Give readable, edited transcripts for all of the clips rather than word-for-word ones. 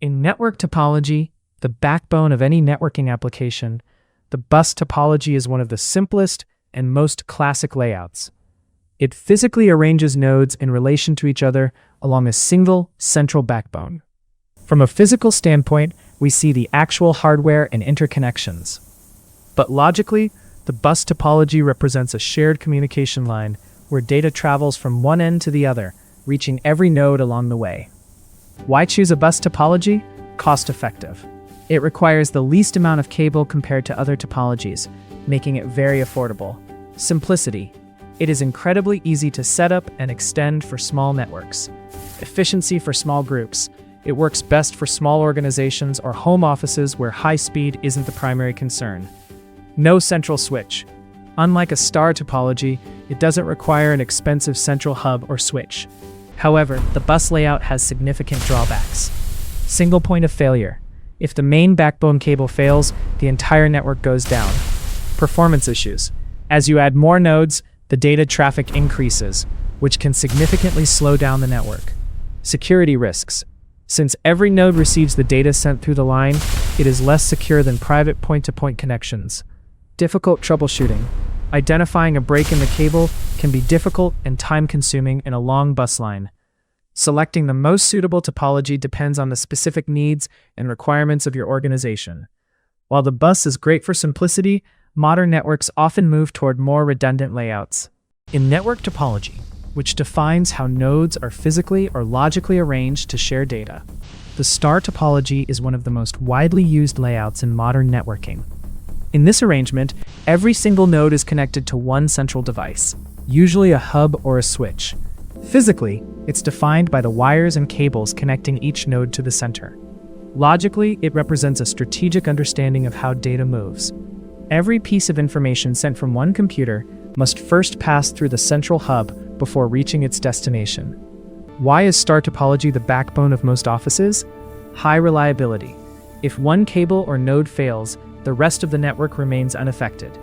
In network topology, the backbone of any networking application, the bus topology is one of the simplest and most classic layouts. It physically arranges nodes in relation to each other along a single central backbone. From a physical standpoint, we see the actual hardware and interconnections. But logically, the bus topology represents a shared communication line where data travels from one end to the other, reaching every node along the way. Why choose a bus topology? Cost-effective. It requires the least amount of cable compared to other topologies, making it very affordable. Simplicity. It is incredibly easy to set up and extend for small networks. Efficiency for small groups. It works best for small organizations or home offices where high speed isn't the primary concern. No central switch. Unlike a star topology, it doesn't require an expensive central hub or switch. However, the bus layout has significant drawbacks. Single point of failure. If the main backbone cable fails, the entire network goes down. Performance issues. As you add more nodes, the data traffic increases, which can significantly slow down the network. Security risks. Since every node receives the data sent through the line, it is less secure than private point-to-point connections. Difficult troubleshooting. Identifying a break in the cable can be difficult and time-consuming in a long bus line. Selecting the most suitable topology depends on the specific needs and requirements of your organization. While the bus is great for simplicity, modern networks often move toward more redundant layouts. In network topology, which defines how nodes are physically or logically arranged to share data, the star topology is one of the most widely used layouts in modern networking. In this arrangement, every single node is connected to one central device, usually a hub or a switch. Physically, it's defined by the wires and cables connecting each node to the center. Logically, it represents a strategic understanding of how data moves. Every piece of information sent from one computer must first pass through the central hub before reaching its destination. Why is star topology the backbone of most offices? High reliability. If one cable or node fails, the rest of the network remains unaffected.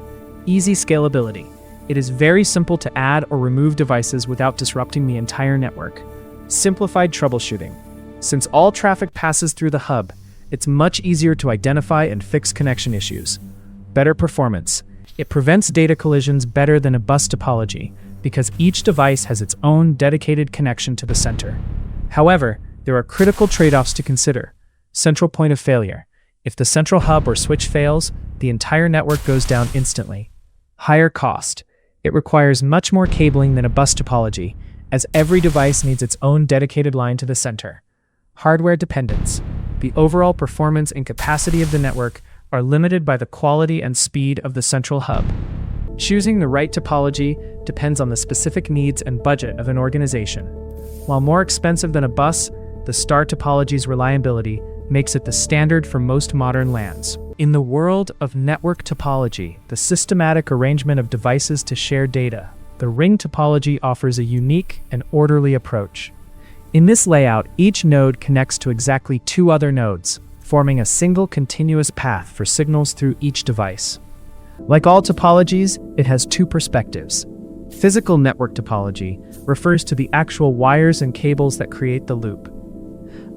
Easy scalability. It is very simple to add or remove devices without disrupting the entire network. Simplified troubleshooting. Since all traffic passes through the hub, it's much easier to identify and fix connection issues. Better performance. It prevents data collisions better than a bus topology because each device has its own dedicated connection to the center. However, there are critical trade-offs to consider. Central point of failure. If the central hub or switch fails, the entire network goes down instantly. Higher cost. It requires much more cabling than a bus topology, as every device needs its own dedicated line to the center. Hardware dependence. The overall performance and capacity of the network are limited by the quality and speed of the central hub. Choosing the right topology depends on the specific needs and budget of an organization. While more expensive than a bus, the star topology's reliability makes it the standard for most modern LANs. In the world of network topology, the systematic arrangement of devices to share data, the ring topology offers a unique and orderly approach. In this layout, each node connects to exactly two other nodes, forming a single continuous path for signals through each device. Like all topologies, it has two perspectives. Physical network topology refers to the actual wires and cables that create the loop.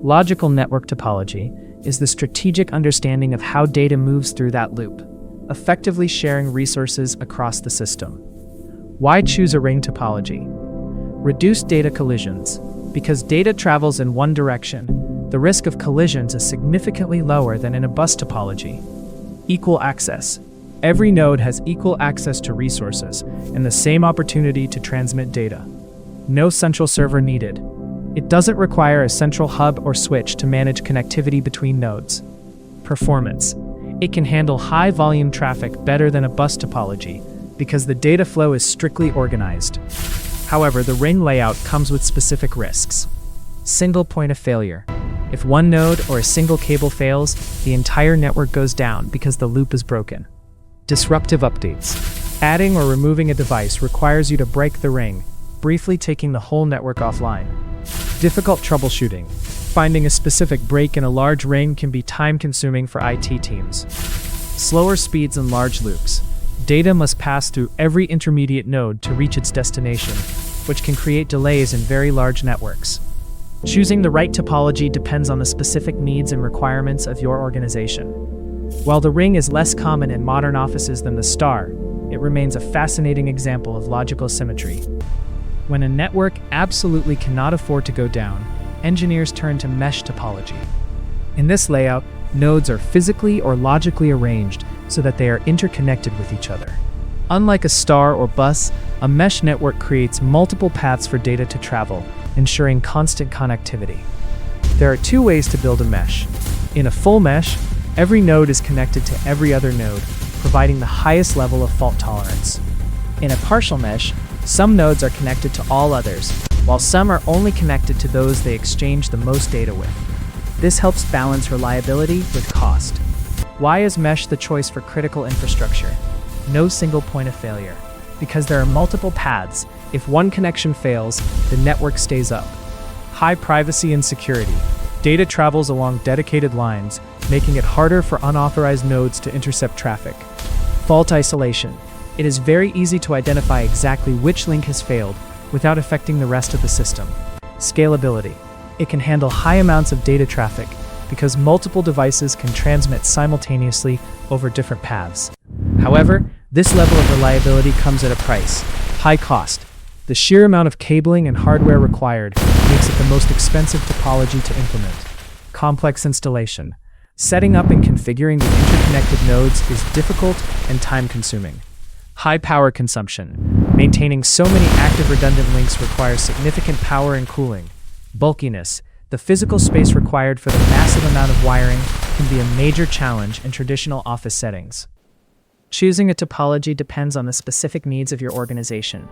Logical network topology is the strategic understanding of how data moves through that loop, effectively sharing resources across the system. Why choose a ring topology? Reduce data collisions. Because data travels in one direction, the risk of collisions is significantly lower than in a bus topology. Equal access. Every node has equal access to resources and the same opportunity to transmit data. No central server needed. It doesn't require a central hub or switch to manage connectivity between nodes. Performance. It can handle high volume traffic better than a bus topology because the data flow is strictly organized. However, the ring layout comes with specific risks. Single point of failure. If one node or a single cable fails, the entire network goes down because the loop is broken. Disruptive updates. Adding or removing a device requires you to break the ring, briefly taking the whole network offline. Difficult troubleshooting. Finding a specific break in a large ring can be time-consuming for IT teams. Slower speeds in large loops. Data must pass through every intermediate node to reach its destination, which can create delays in very large networks. Choosing the right topology depends on the specific needs and requirements of your organization. While the ring is less common in modern offices than the star, it remains a fascinating example of logical symmetry. When a network absolutely cannot afford to go down, engineers turn to mesh topology. In this layout, nodes are physically or logically arranged so that they are interconnected with each other. Unlike a star or bus, a mesh network creates multiple paths for data to travel, ensuring constant connectivity. There are two ways to build a mesh. In a full mesh, every node is connected to every other node, providing the highest level of fault tolerance. In a partial mesh, some nodes are connected to all others, while some are only connected to those they exchange the most data with. This helps balance reliability with cost. Why is mesh the choice for critical infrastructure? No single point of failure. Because there are multiple paths, if one connection fails, the network stays up. High privacy and security. Data travels along dedicated lines, making it harder for unauthorized nodes to intercept traffic. Fault isolation. It is very easy to identify exactly which link has failed without affecting the rest of the system. Scalability. It can handle high amounts of data traffic because multiple devices can transmit simultaneously over different paths. However, this level of reliability comes at a price: high cost. The sheer amount of cabling and hardware required makes it the most expensive topology to implement. Complex installation. Setting up and configuring the interconnected nodes is difficult and time-consuming. High power consumption. Maintaining so many active redundant links requires significant power and cooling. Bulkiness. The physical space required for the massive amount of wiring can be a major challenge in traditional office settings. Choosing a topology depends on the specific needs of your organization.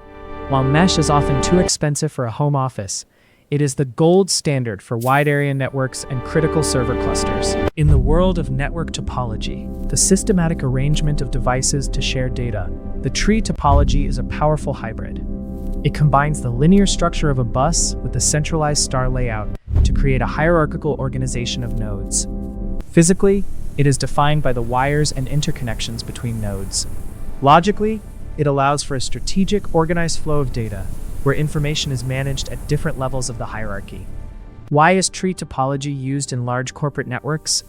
While mesh is often too expensive for a home office, it is the gold standard for wide area networks and critical server clusters. In the world of network topology, the systematic arrangement of devices to share data, the tree topology is a powerful hybrid. It combines the linear structure of a bus with the centralized star layout to create a hierarchical organization of nodes. Physically, it is defined by the wires and interconnections between nodes. Logically, it allows for a strategic, organized flow of data, where information is managed at different levels of the hierarchy. Why is tree topology used in large corporate networks?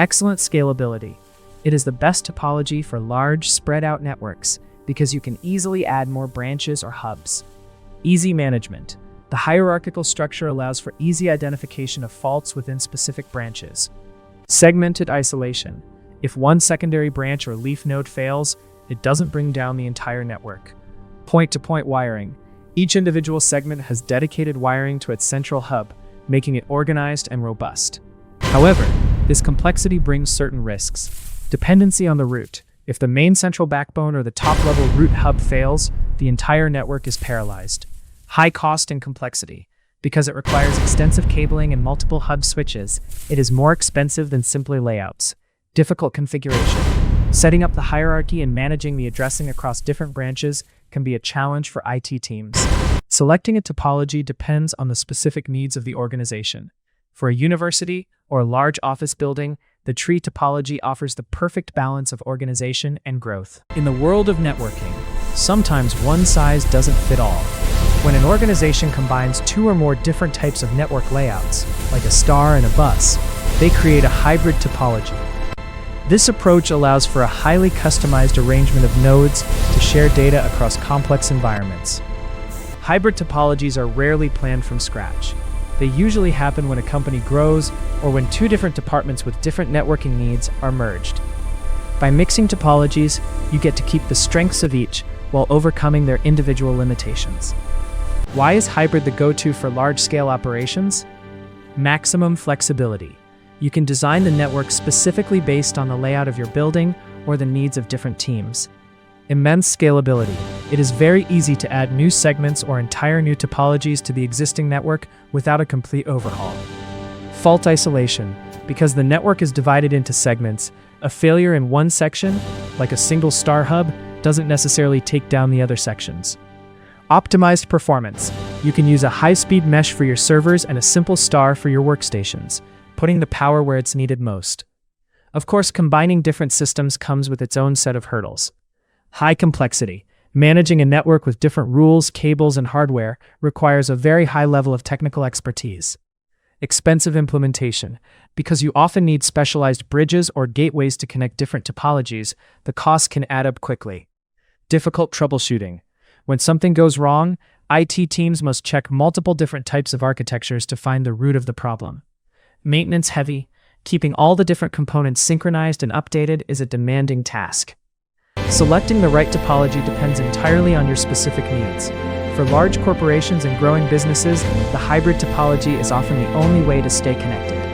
Excellent scalability. It is the best topology for large, spread-out networks because you can easily add more branches or hubs. Easy management. The hierarchical structure allows for easy identification of faults within specific branches. Segmented isolation. If one secondary branch or leaf node fails, it doesn't bring down the entire network. Point-to-point wiring. Each individual segment has dedicated wiring to its central hub, making it organized and robust. However, this complexity brings certain risks. Dependency on the root. If the main central backbone or the top-level root hub fails, the entire network is paralyzed. High cost and complexity. Because it requires extensive cabling and multiple hub switches, it is more expensive than simply layouts. Difficult configuration. Setting up the hierarchy and managing the addressing across different branches can be a challenge for IT teams. Selecting a topology depends on the specific needs of the organization. For a university or a large office building, the tree topology offers the perfect balance of organization and growth. In the world of networking, sometimes one size doesn't fit all. When an organization combines two or more different types of network layouts, like a star and a bus, they create a hybrid topology. This approach allows for a highly customized arrangement of nodes to share data across complex environments. Hybrid topologies are rarely planned from scratch. They usually happen when a company grows or when two different departments with different networking needs are merged. By mixing topologies, you get to keep the strengths of each while overcoming their individual limitations. Why is hybrid the go-to for large-scale operations? Maximum flexibility. You can design the network specifically based on the layout of your building or the needs of different teams. Immense scalability. It is very easy to add new segments or entire new topologies to the existing network without a complete overhaul. Fault isolation. Because the network is divided into segments, a failure in one section, like a single star hub, doesn't necessarily take down the other sections. Optimized performance. You can use a high-speed mesh for your servers and a simple star for your workstations, putting the power where it's needed most. Of course, combining different systems comes with its own set of hurdles. High complexity. Managing a network with different rules, cables, and hardware requires a very high level of technical expertise. Expensive implementation. Because you often need specialized bridges or gateways to connect different topologies, the costs can add up quickly. Difficult troubleshooting. When something goes wrong, IT teams must check multiple different types of architectures to find the root of the problem. Maintenance heavy. Keeping all the different components synchronized and updated is a demanding task. Selecting the right topology depends entirely on your specific needs. For large corporations and growing businesses, the hybrid topology is often the only way to stay connected.